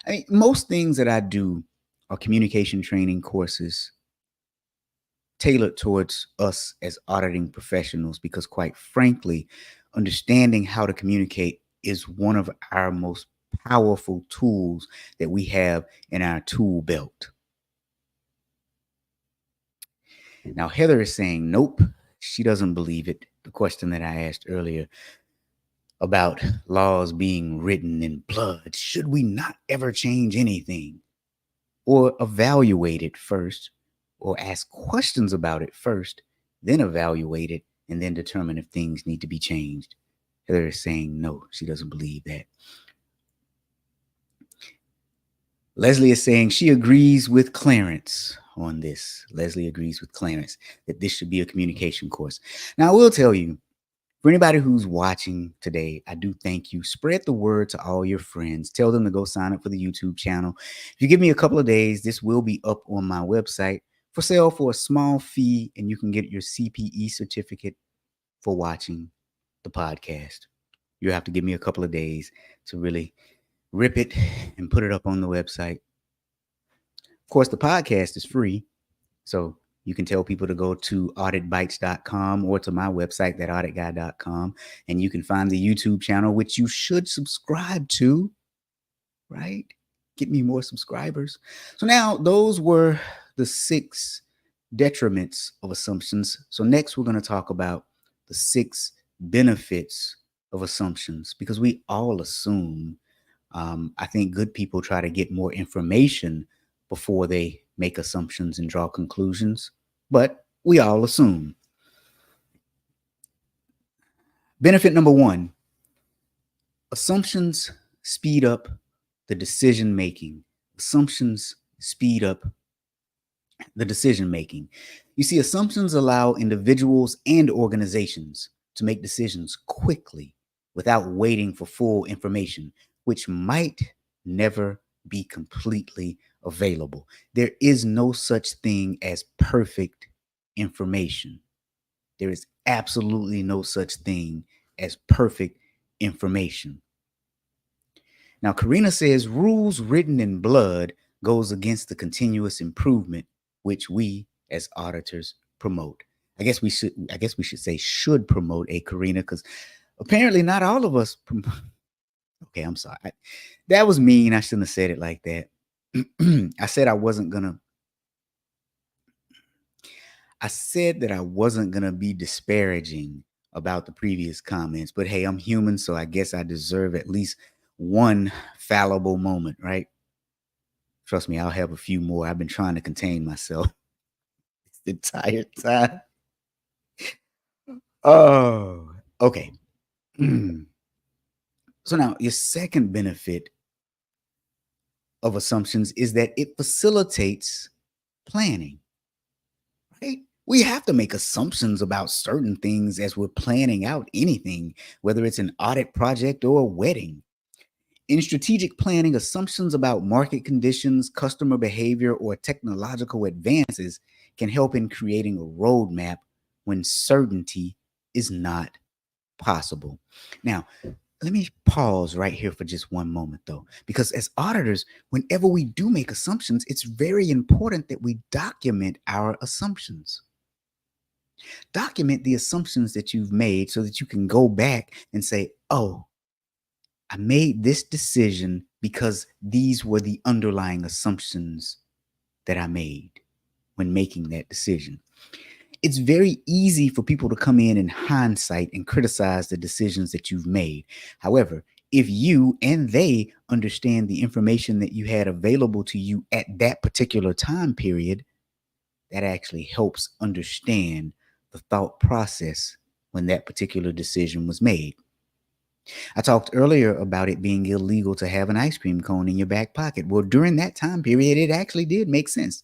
[SPEAKER 1] I mean, most things that I do are communication training courses tailored towards us as auditing professionals, because quite frankly, understanding how to communicate is one of our most powerful tools that we have in our tool belt. Now, Heather is saying, nope, she doesn't believe it. The question that I asked earlier about laws being written in blood, should we not ever change anything? Or evaluate it first, or ask questions about it first, then evaluate it, and then determine if things need to be changed. Heather is saying no, she doesn't believe that. Leslie is saying she agrees with Clarence on this. Leslie agrees with Clarence that this should be a communication course. Now, I will tell you, for anybody who's watching today, I do thank you. Spread the word to all your friends. Tell them to go sign up for the YouTube channel. If you give me a couple of days, this will be up on my website for sale for a small fee, and you can get your CPE certificate for watching the podcast. You have to give me a couple of days to really rip it and put it up on the website. Of course, the podcast is free, so you can tell people to go to auditbytes.com or to my website, thatauditguy.com, and you can find the YouTube channel, which you should subscribe to, right? Get me more subscribers. So now those were the 6 detriments of assumptions. So next we're going to talk about the 6 benefits of assumptions, because we all assume. I think good people try to get more information before they make assumptions and draw conclusions, but we all assume. Benefit number 1, assumptions speed up the decision making. Assumptions speed up the decision making. You see, assumptions allow individuals and organizations to make decisions quickly without waiting for full information, which might never be completely available. There is no such thing as perfect information. There is absolutely no such thing as perfect information. Now, Karina says rules written in blood goes against the continuous improvement which we as auditors promote. I guess we should say should promote, a Karina, because apparently not all of us okay, I'm sorry. That was mean. I shouldn't have said it like that. I said I said that I wasn't gonna be disparaging about the previous comments, but hey, I'm human, so I guess I deserve at least one fallible moment, right? Trust me, I'll have a few more. I've been trying to contain myself the entire time. Oh, okay. So now your second benefit of assumptions is that it facilitates planning, right? We have to make assumptions about certain things as we're planning out anything, whether it's an audit project or a wedding. In strategic planning, assumptions about market conditions, customer behavior, or technological advances can help in creating a roadmap when certainty is not possible. Now, let me pause right here for just one moment, though, because as auditors, whenever we do make assumptions, it's very important that we document our assumptions. Document the assumptions that you've made so that you can go back and say, oh, I made this decision because these were the underlying assumptions that I made when making that decision. It's very easy for people to come in hindsight and criticize the decisions that you've made. However, if you and they understand the information that you had available to you at that particular time period, that actually helps understand the thought process when that particular decision was made. I talked earlier about it being illegal to have an ice cream cone in your back pocket. Well, during that time period, it actually did make sense.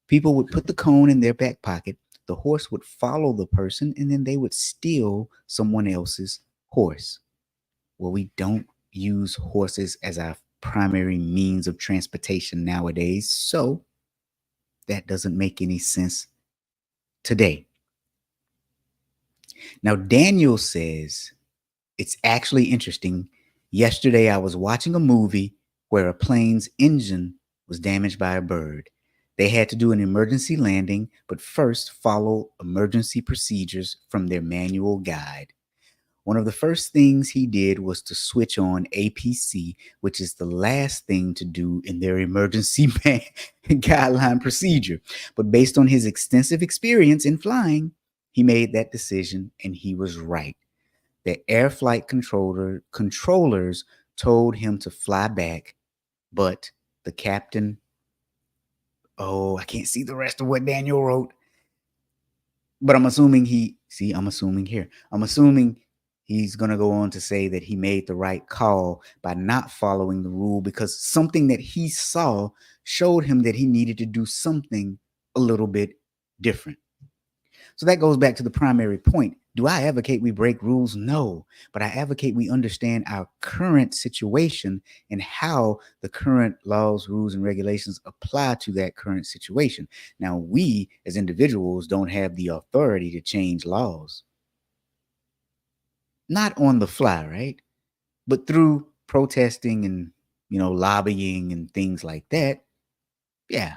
[SPEAKER 1] People would put the cone in their back pocket, the horse would follow the person, and then they would steal someone else's horse. Well, we don't use horses as our primary means of transportation nowadays, so that doesn't make any sense today. Now, Daniel says, it's actually interesting. Yesterday, I was watching a movie where a plane's engine was damaged by a bird. They had to do an emergency landing, but first follow emergency procedures from their manual guide. One of the first things he did was to switch on APC, which is the last thing to do in their emergency guideline procedure. But based on his extensive experience in flying, he made that decision and he was right. The air flight controllers told him to fly back, but the captain, oh, I can't see the rest of what Daniel wrote, but I'm assuming I'm assuming he's going to go on to say that he made the right call by not following the rule because something that he saw showed him that he needed to do something a little bit different. So that goes back to the primary point. Do I advocate we break rules? No, but I advocate we understand our current situation and how the current laws, rules, and regulations apply to that current situation. Now, we as individuals don't have the authority to change laws. Not on the fly, right? But through protesting and, lobbying and things like that, yeah,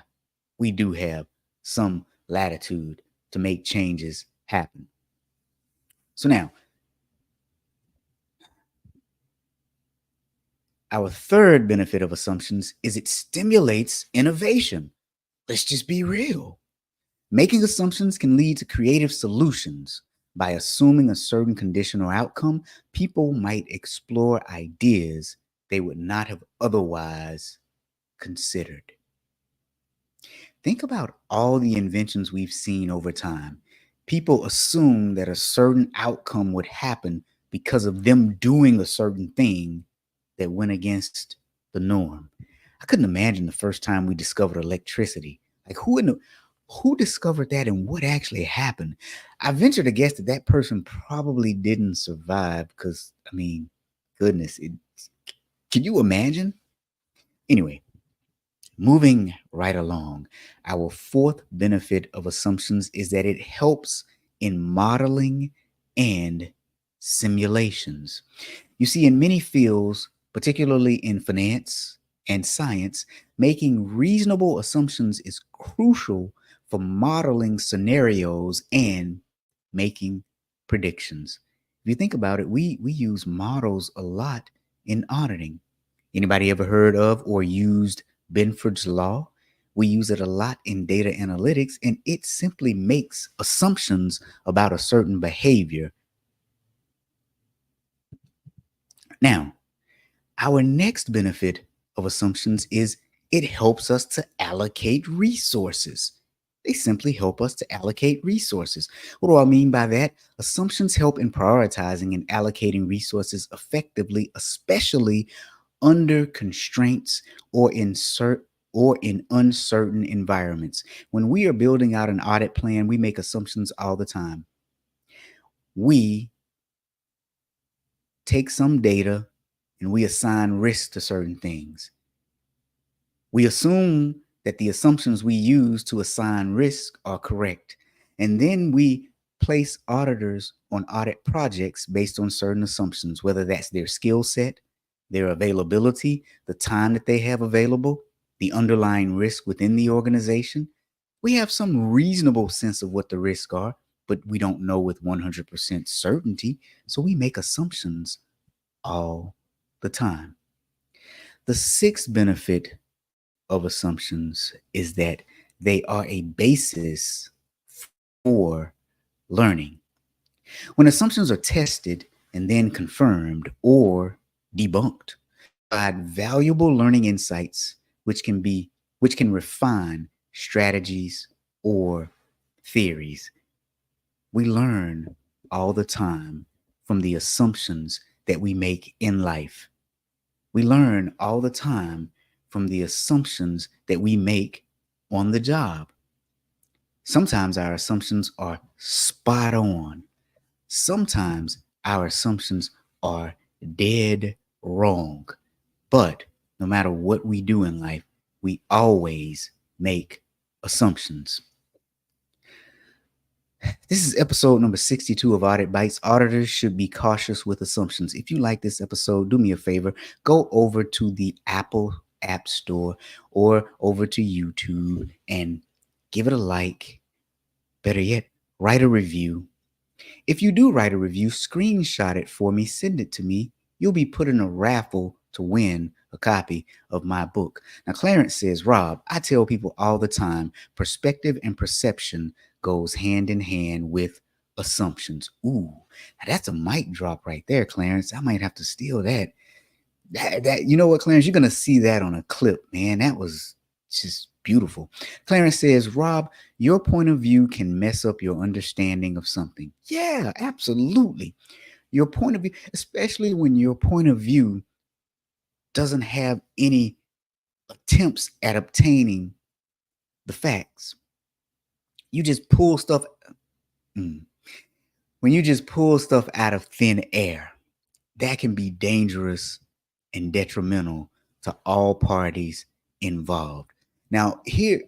[SPEAKER 1] we do have some latitude to make changes happen. So now, our third benefit of assumptions is it stimulates innovation. Let's just be real. Making assumptions can lead to creative solutions. By assuming a certain condition or outcome, people might explore ideas they would not have otherwise considered. Think about all the inventions we've seen over time. People assume that a certain outcome would happen because of them doing a certain thing that went against the norm. I couldn't imagine the first time we discovered electricity. Like who discovered that and what actually happened? I venture to guess that that person probably didn't survive because, goodness, can you imagine? Anyway, moving right along, our fourth benefit of assumptions is that it helps in modeling and simulations. You see, in many fields, particularly in finance and science, making reasonable assumptions is crucial for modeling scenarios and making predictions. If you think about it, we use models a lot in auditing. Anybody ever heard of or used Benford's Law? We use it a lot in data analytics, and it simply makes assumptions about a certain behavior. Now, our next benefit of assumptions is it helps us to allocate resources. They simply help us to allocate resources. What do I mean by that? Assumptions help in prioritizing and allocating resources effectively, especially under constraints or in uncertain environments. When we are building out an audit plan, we make assumptions all the time. We take some data and we assign risk to certain things. We assume that the assumptions we use to assign risk are correct. And then we place auditors on audit projects based on certain assumptions, whether that's their skill set, their availability, the time that they have available, the underlying risk within the organization. We have some reasonable sense of what the risks are, but we don't know with 100% certainty. So we make assumptions all the time. The sixth benefit of assumptions is that they are a basis for learning. When assumptions are tested and then confirmed or debunked, provide valuable learning insights which can refine strategies or theories. We learn all the time from the assumptions that we make in life. We learn all the time from the assumptions that we make on the job. Sometimes our assumptions are spot on. Sometimes our assumptions are dead wrong. But no matter what we do in life, we always make assumptions. This is episode number 62 of Audit Bites. Auditors should be cautious with assumptions. If you like this episode, do me a favor. Go over to the Apple App Store or over to YouTube and give it a like. Better yet, write a review. If you do write a review, screenshot it for me, send it to me. You'll be put in a raffle to win a copy of my book. Now, Clarence says, Rob, I tell people all the time, perspective and perception goes hand in hand with assumptions. Ooh, now that's a mic drop right there, Clarence. I might have to steal that. That you know what, Clarence, you're gonna see that on a clip, man. That was just beautiful. Clarence says, Rob, your point of view can mess up your understanding of something. Yeah, absolutely. Your point of view, especially when your point of view doesn't have any attempts at obtaining the facts. You just pull stuff. When you just pull stuff out of thin air, that can be dangerous and detrimental to all parties involved. Now, here's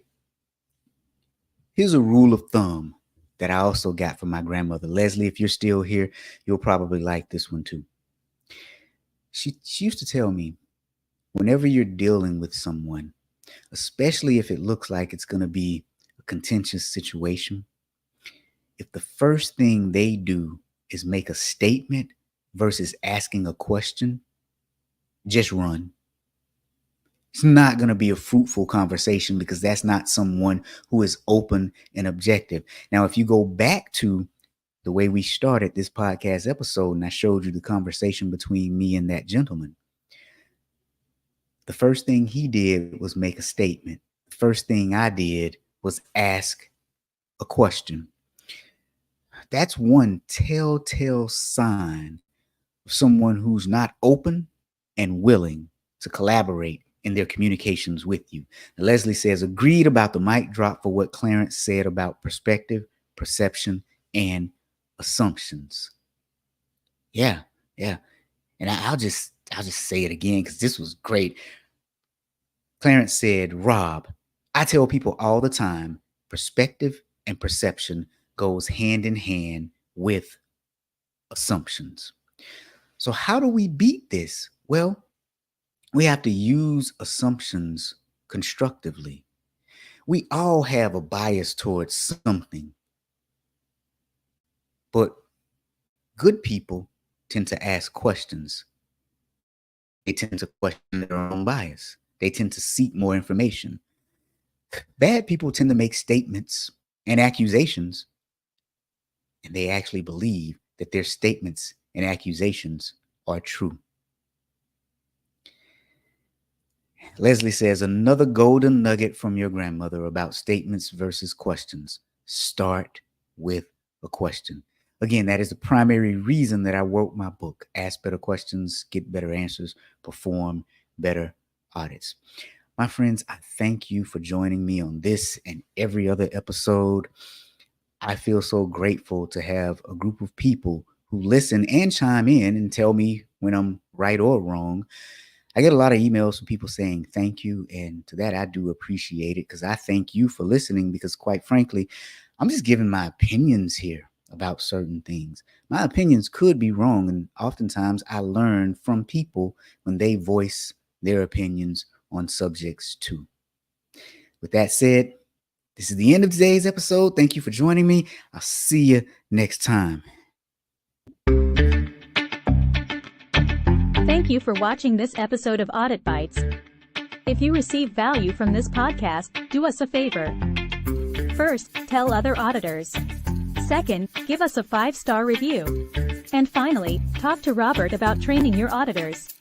[SPEAKER 1] a rule of thumb that I also got from my grandmother. Leslie, if you're still here, you'll probably like this one too. She used to tell me, whenever you're dealing with someone, especially if it looks like it's going to be a contentious situation, if the first thing they do is make a statement versus asking a question, just run. It's not going to be a fruitful conversation because that's not someone who is open and objective. Now, if you go back to the way we started this podcast episode and I showed you the conversation between me and that gentleman, the first thing he did was make a statement. The first thing I did was ask a question. That's one telltale sign of someone who's not open and willing to collaborate in their communications with you. Now, Leslie says, agreed about the mic drop for what Clarence said about perspective, perception, and assumptions. Yeah. And I'll just say it again because this was great. Clarence said, Rob, I tell people all the time, perspective and perception goes hand in hand with assumptions. So how do we beat this? Well, we have to use assumptions constructively. We all have a bias towards something, but good people tend to ask questions. They tend to question their own bias. They tend to seek more information. Bad people tend to make statements and accusations, and they actually believe that their statements and accusations are true. Leslie says, another golden nugget from your grandmother about statements versus questions. Start with a question. Again, that is the primary reason that I wrote my book. Ask better questions, get better answers, perform better audits. My friends, I thank you for joining me on this and every other episode. I feel so grateful to have a group of people who listen and chime in and tell me when I'm right or wrong. I get a lot of emails from people saying thank you. And to that, I do appreciate it, because I thank you for listening, because quite frankly, I'm just giving my opinions here about certain things. My opinions could be wrong. And oftentimes I learn from people when they voice their opinions on subjects too. With that said, this is the end of today's episode. Thank you for joining me. I'll see you next time.
[SPEAKER 3] Thank you for watching this episode of Audit Bites. If you receive value from this podcast, do us a favor. First, tell other auditors. Second, give us a 5-star review. And finally, talk to Robert about training your auditors.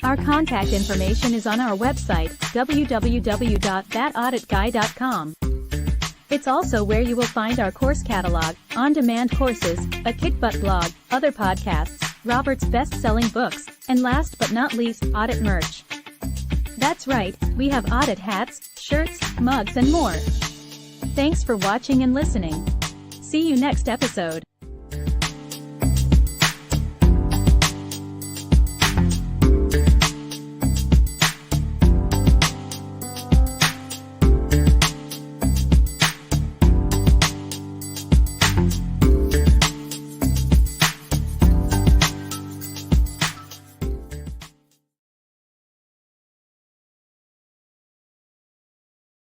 [SPEAKER 3] Our contact information is on our website, www.thatauditguy.com. It's also where you will find our course catalog, on-demand courses, a kick-butt blog, other podcasts, Robert's best-selling books, and last but not least, audit merch. That's right, we have audit hats, shirts, mugs, and more. Thanks for watching and listening. See you next episode.